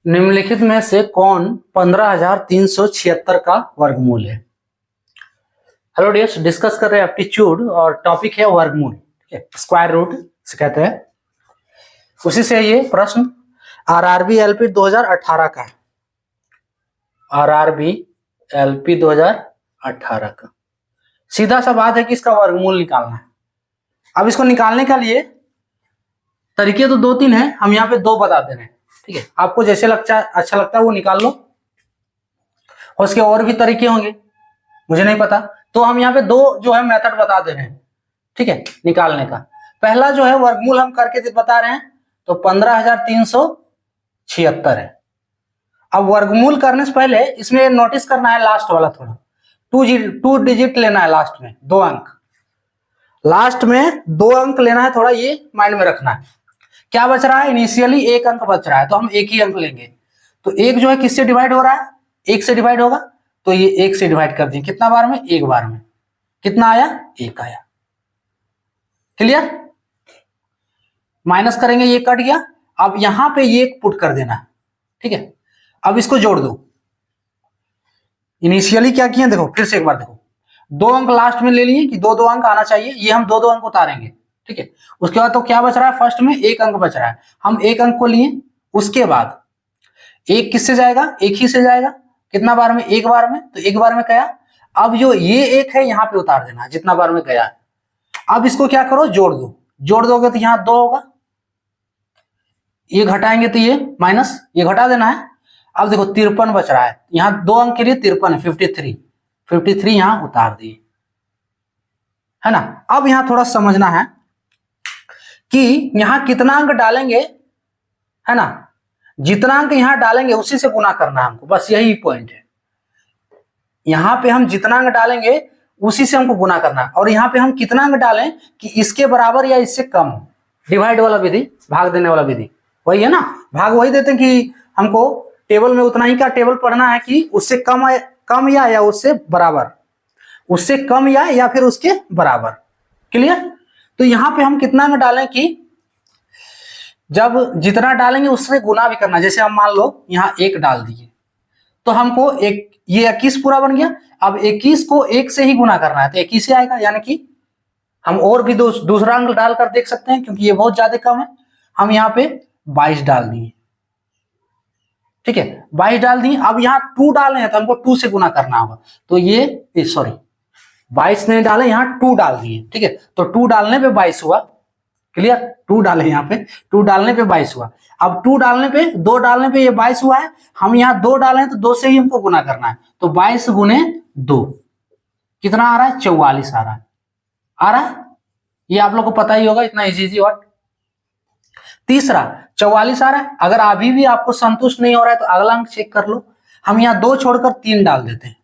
निम्नलिखित में से कौन 15,376 का वर्गमूल है? हेलो डियर्स, डिस्कस कर रहे हैं एप्टीट्यूड और टॉपिक है वर्गमूल। ठीक है, स्क्वायर रूट से कहते हैं। उसी से ये प्रश्न आरआरबी एलपी 2018 का है। आरआरबी एलपी 2018 का सीधा सा बात है कि इसका वर्गमूल निकालना है। अब इसको निकालने के लिए तरीके तो दो तीन हैं, हम यहाँ पे दो बता दे रहे हैं। ठीक है, आपको जैसे अच्छा लगता है वो निकाल लो, और उसके और भी तरीके होंगे, मुझे नहीं पता। तो हम यहाँ पे दो जो है मेथड बता दे रहे हैं। ठीक है, निकालने का पहला जो है वर्गमूल हम करके बता रहे हैं, तो 15,376 है। अब वर्गमूल करने से पहले इसमें नोटिस करना है लास्ट वाला थोड़ा, टू डिजिट लेना है, लास्ट में दो अंक, लास्ट में दो अंक लेना है, थोड़ा ये माइंड में रखना है। क्या बच रहा है? इनिशियली एक अंक बच रहा है, तो हम एक ही अंक लेंगे। तो एक जो है किससे डिवाइड हो रहा है? एक से डिवाइड होगा, तो ये एक से डिवाइड कर दें। कितना बार में? एक बार में। कितना आया? एक आया। क्लियर? माइनस करेंगे, ये कट गया। अब यहां पे ये पुट कर देना है। ठीक है, अब इसको जोड़ दो। इनिशियली क्या किए देखो, फिर से एक बार देखो, दो अंक लास्ट में ले लिए कि दो दो अंक आना चाहिए, ये हम दो दो अंक उतारेंगे। ठीक है, उसके बाद तो क्या बच रहा है? फर्स्ट में एक अंक बच रहा है, हम एक अंक को लिए। उसके बाद एक किससे जाएगा? एक ही से जाएगा। कितना बार में? एक बार में, तो एक बार में गया। अब जो ये एक है यहाँ पे उतार देना जितना बार में गया। अब इसको क्या करो? जोड़ दो। जोड़ दोगे तो यहाँ दो होगा, ये घटाएंगे तो ये माइनस, ये घटा देना है। अब देखो 53 बच रहा है, यहाँ दो अंक के लिए 53 है, 53 यहां उतार दिए, है ना। अब यहां थोड़ा समझना है कि यहां कितना अंक डालेंगे, है ना। जितना अंक यहां डालेंगे उसी से गुना करना है हमको, बस यही पॉइंट है। यहां पे हम जितना अंक डालेंगे उसी से हमको गुना करना है, और यहाँ पे हम कितना अंक डालें कि इसके बराबर या इससे कम हो। डिवाइड वाला विधि, भाग देने वाला विधि वही है ना। भाग वही देते हैं कि हमको टेबल में उतना ही का टेबल पढ़ना है कि उससे कम या उससे बराबर, उससे कम या फिर उसके बराबर। क्लियर? तो यहां पे हम कितना में डालें कि जब जितना डालेंगे उससे गुना भी करना। जैसे हम मान लो यहां एक डाल दिए, तो हमको एक, ये 21 पूरा बन गया। अब 21 को एक से ही गुना करना है, तो 21 से आएगा। यानी कि हम और भी दूसरा अंक डालकर देख सकते हैं, क्योंकि ये बहुत ज्यादा कम है। हम यहाँ पे 22 डाल दिए। ठीक है, 22 डाल दिए। अब यहाँ 2 डाले हैं तो हमको 2 से गुना करना होगा, तो ये सॉरी 22 नहीं डाले, यहाँ 2 डाल दिए। ठीक है, तो 2 डालने पे 22 हुआ। क्लियर? 2 डाले यहाँ पे, 2 डालने पे 22 हुआ। अब 2 डालने पे, 2 डालने पे ये 22 हुआ है। हम यहाँ 2 डाले हैं तो 2 से ही हमको गुना करना है, तो 22 गुने 2 कितना आ रहा है? 44 आ रहा है। आ रहा है, ये आप लोग को पता ही होगा, इतना इजी वर्ड। तीसरा 44 आ रहा है। अगर अभी भी आपको संतुष्ट नहीं हो रहा है तो अगला अंक चेक कर लो। हम यहाँ 2 छोड़कर 3 डाल देते हैं।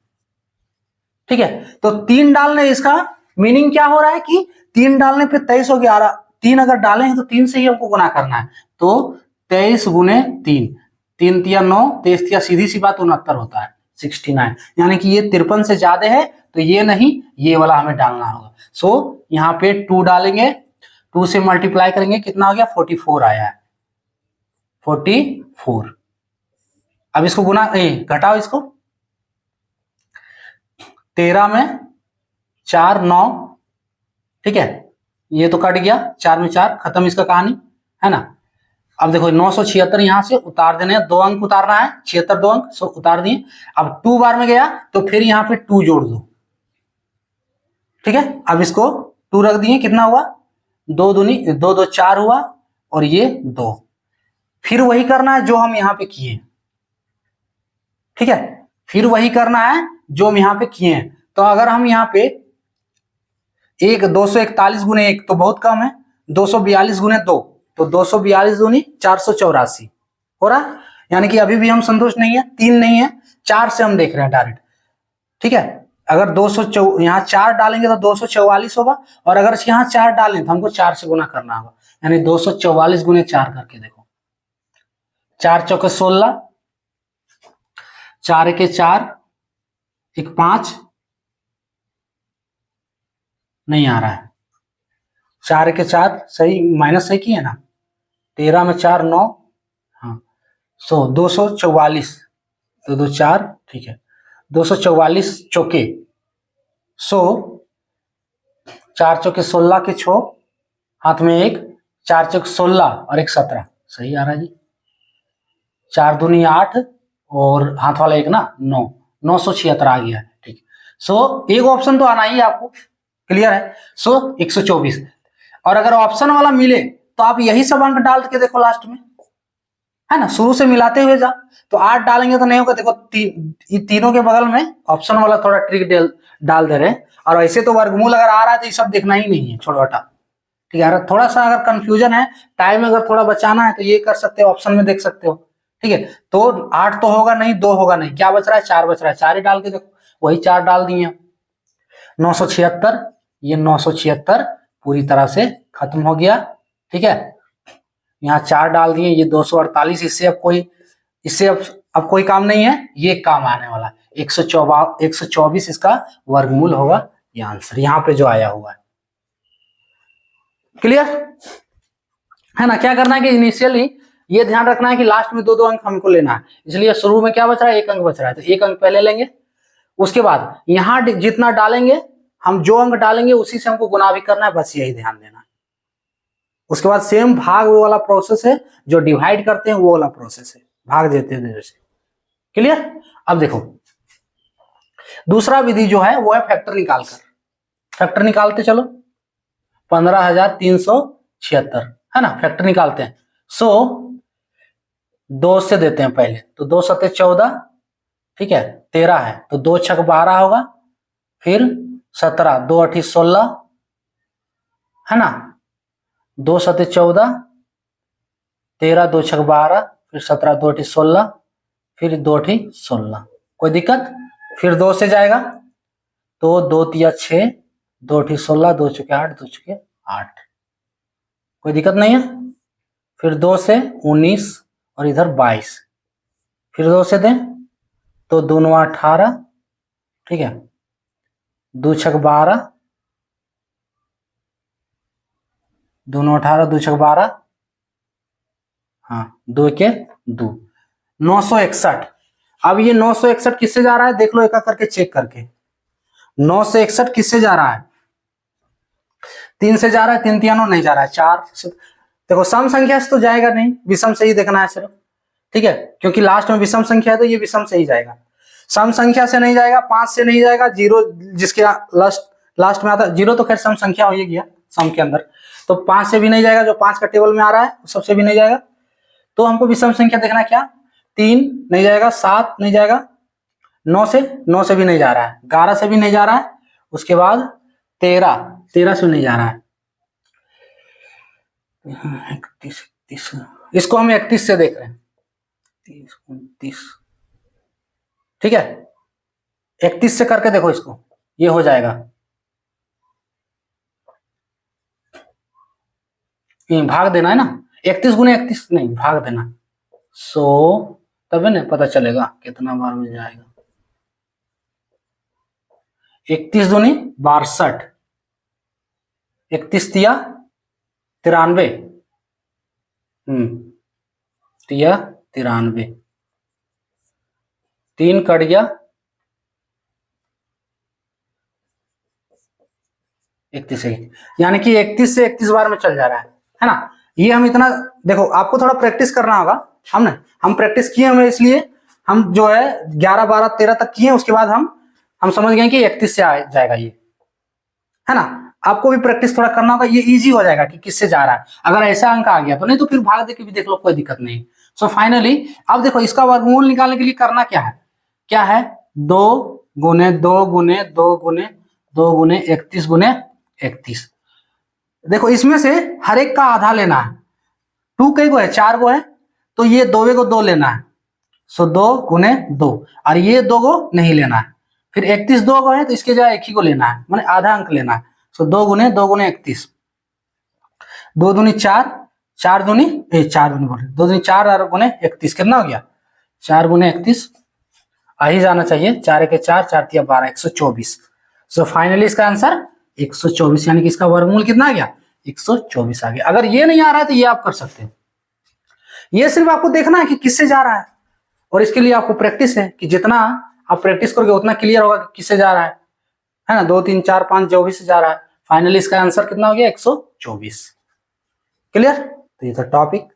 ठीक है, तो 3 डालने, इसका मीनिंग क्या हो रहा है कि 3 डालने पे 23 हो गया। 3 अगर डाले हैं तो 3 से ही हमको गुना करना है, तो 23 गुने 3, 3 तिया 9, 23 तिया सीधी सी बात 69 होता है, 69। यानी कि ये 53 से ज्यादा है, तो ये नहीं, ये वाला हमें डालना होगा। सो यहाँ पे 2 डालेंगे, 2 से मल्टीप्लाई करेंगे, कितना हो गया? 44 आया है, 44। अब इसको गुना घटाओ, इसको 13 में 4 9। ठीक है, ये तो कट गया, 4 में 4, खत्म इसका कहानी, है ना। अब देखो 976 यहां से उतार देने, 2 अंक उतारना है, 76 2 अंक, सो उतार दिए। अब 2 बार में गया तो फिर यहाँ पे 2 जोड़ दो। ठीक है, अब इसको 2 रख दिए, कितना हुआ? 2 दूनी 2 2 4 हुआ, और ये 2। फिर वही करना है जो हम यहाँ पे किए। ठीक है, फिर वही करना है जो हम यहाँ पे किए हैं। तो अगर हम यहाँ पे 241 गुने 1 तो बहुत कम है, 242 गुने 2 तो 242 दूनी 484 हो रहा। यानी कि अभी भी हम संतुष्ट नहीं है, 3 नहीं है, 4 से हम देख रहे हैं डायरेक्ट। ठीक है, अगर 200 यहाँ 4 डालेंगे तो 244 होगा, और अगर यहाँ 4 डालें तो हमको 4 से गुना करना होगा। यानी 244 गुने 4 करके देखो, 4 चौके 16, 4 के 4, 1 5, नहीं आ रहा है। 4 के 4 सही, माइनस सही किए ना, 13 में 4 9, हाँ सो 244, तो 2 4, ठीक है, 244 चौके, सो 4 चौके 16 के छो, हाथ में एक, 4 चौक 16 और एक 17, सही आ रहा है जी। 4 दूनी 8 और हाथ वाला एक ना 9, 976 आ गया है, ठीक। सो एक ऑप्शन तो आना ही है आपको, क्लियर है। सो 124, और अगर ऑप्शन वाला मिले तो आप यही सब अंक डाल के देखो लास्ट में, है ना, शुरू से मिलाते हुए जा। तो 8 डालेंगे तो नहीं होगा, देखो तीनों के बगल में ऑप्शन वाला थोड़ा ट्रिक डाल दे रहे हैं, और ऐसे तो वर्गमूल अगर आ रहा है तो ये सब देखना ही नहीं है, छोड़ो हटा, ठीक है। थोड़ा सा अगर कंफ्यूजन है, टाइम अगर थोड़ा बचाना है तो ये कर सकते हो, ऑप्शन में देख सकते हो, ठीक है। तो 8 तो होगा नहीं, 2 होगा नहीं, क्या बच रहा है, 4 बच रहा है, 4 ही डाल के देखो, वही 4 डाल दिए। 976, ये 976 पूरी तरह से खत्म हो गया, ठीक है। यहाँ 4 डाल दिए, ये 248, इससे अब कोई काम नहीं है, ये काम आने वाला 124 इसका वर्गमूल होगा, ये आंसर यहाँ पे जो आया हुआ है, क्लियर है ना। क्या करना है कि इनिशियली ये ध्यान रखना है कि लास्ट में 2 अंक हमको लेना है, इसलिए शुरू में क्या बच रहा है, 1 अंक बच रहा है, तो 1 अंक पहले लेंगे, उसके बाद यहाँ जितना डालेंगे, हम जो अंक डालेंगे उसी से हमको गुना भी करना है, बस यही ध्यान देना है। उसके बाद सेम भाग वो वाला प्रोसेस है, जो डिवाइड करते हैं वो वाला प्रोसेस है, भाग देते हैं जैसे, क्लियर। अब देखो दूसरा विधि जो है वो है फैक्टर निकालकर, फैक्टर निकालते चलो, 15,376 है ना, फैक्टर निकालते हैं। सो 2 से देते हैं पहले, तो 2 सत्ते 14, ठीक है, 13 है, तो 2 छक 12 होगा, फिर 17, 2 अठी 16, है ना, 2 सत्ते 14, 13 2 छक 12, फिर 17 2 अठी 16, फिर 2 अठी 16, कोई दिक्कत। फिर 2 से जाएगा तो 2 तिया 6, 2 अठी 16, 2 चुके 8, 2 चुके 8, कोई दिक्कत नहीं है। फिर 2 से 19 और इधर 22, फिर 2 से दें तो 2 9 18, ठीक है, 2 छक 12, 2 9 18, 2 छक 12, हाँ 2 के 2, 961। अब ये 961 किससे जा रहा है, देख लो एक करके चेक करके, 961 किससे जा रहा है, 3 से जा रहा है, 3 तिया 9 नहीं जा रहा है, 4 से, देखो सम संख्या से तो जाएगा नहीं, विषम से ही देखना है सिर्फ, ठीक है, क्योंकि लास्ट में विषम संख्या है तो ये विषम से ही जाएगा, सम संख्या से नहीं जाएगा, 5 से नहीं जाएगा, 0 जिसके लास्ट में आता, 0 तो खैर सम संख्या हो ही गया सम के अंदर, तो 5 से भी नहीं जाएगा, जो 5 का टेबल में आ रहा है सबसे भी नहीं जाएगा। तो हमको विषम संख्या देखना क्या, 3 नहीं जाएगा, 7 नहीं जाएगा, 9 से भी नहीं जा रहा है, 11 से भी नहीं जा रहा है, उसके बाद 13 से नहीं जा रहा है, 31, इसको हम 31 से देख रहे हैं, 30, 29, ठीक है, 31 से करके देखो इसको, ये हो जाएगा, भाग देना है ना, 31 गुने 31 नहीं, भाग देना, सो तब ना पता चलेगा कितना बार में जाएगा, 31 दूनी 62, 31 तिया 93, तिया 93, 3 कट गया, 31, यानी कि 31 से 31 बार में चल जा रहा है ना। ये हम इतना देखो, आपको थोड़ा प्रैक्टिस करना होगा, हम प्रैक्टिस किए हमें, इसलिए हम जो है 11 12 13 तक किए, उसके बाद हम समझ गए कि 31 से आ जाएगा ये, है ना। आपको भी प्रैक्टिस थोड़ा करना होगा, ये इजी हो जाएगा कि किससे जा रहा है, अगर ऐसा अंक आ गया तो, नहीं तो फिर भाग दे के भी देख लो, कोई दिक्कत नहीं। सो फाइनली अब देखो इसका वर्गमूल निकालने के लिए करना क्या है 2 गुने 2 गुने 2 गुने 2 गुने 31 गुने 31, देखो इसमें से हर एक का आधा लेना है, 2 कई गो है, 4 गो है, तो ये 2 को 2 लेना है, सो 2 गुने 2, और ये 2 को नहीं लेना है, फिर 31 2 को है तो इसके जगह एक ही को लेना है, माने आधा अंक लेना है, सो 2 गुने 31, 2 दूनी 4, 4 दूनी 2 दूनी 4 और गुने 31 कितना हो गया, 4 गुने 31 आ ही जाना चाहिए, 4 के 4, 4 तिया 12, 124। सो फाइनली इसका आंसर 124, यानी कि इसका वर्गमूल कितना आ गया, 124 आ गया। अगर ये नहीं आ रहा है तो ये आप कर सकते हो, ये सिर्फ आपको देखना है कि किससे जा रहा है, और इसके लिए आपको प्रैक्टिस है कि जितना आप प्रैक्टिस करोगे उतना क्लियर होगा कि किससे जा रहा है ना। 2 3 4 5 जो भी से जा रहा है। फाइनली इसका आंसर कितना हो गया 124। क्लियर। तो ये था टॉपिक।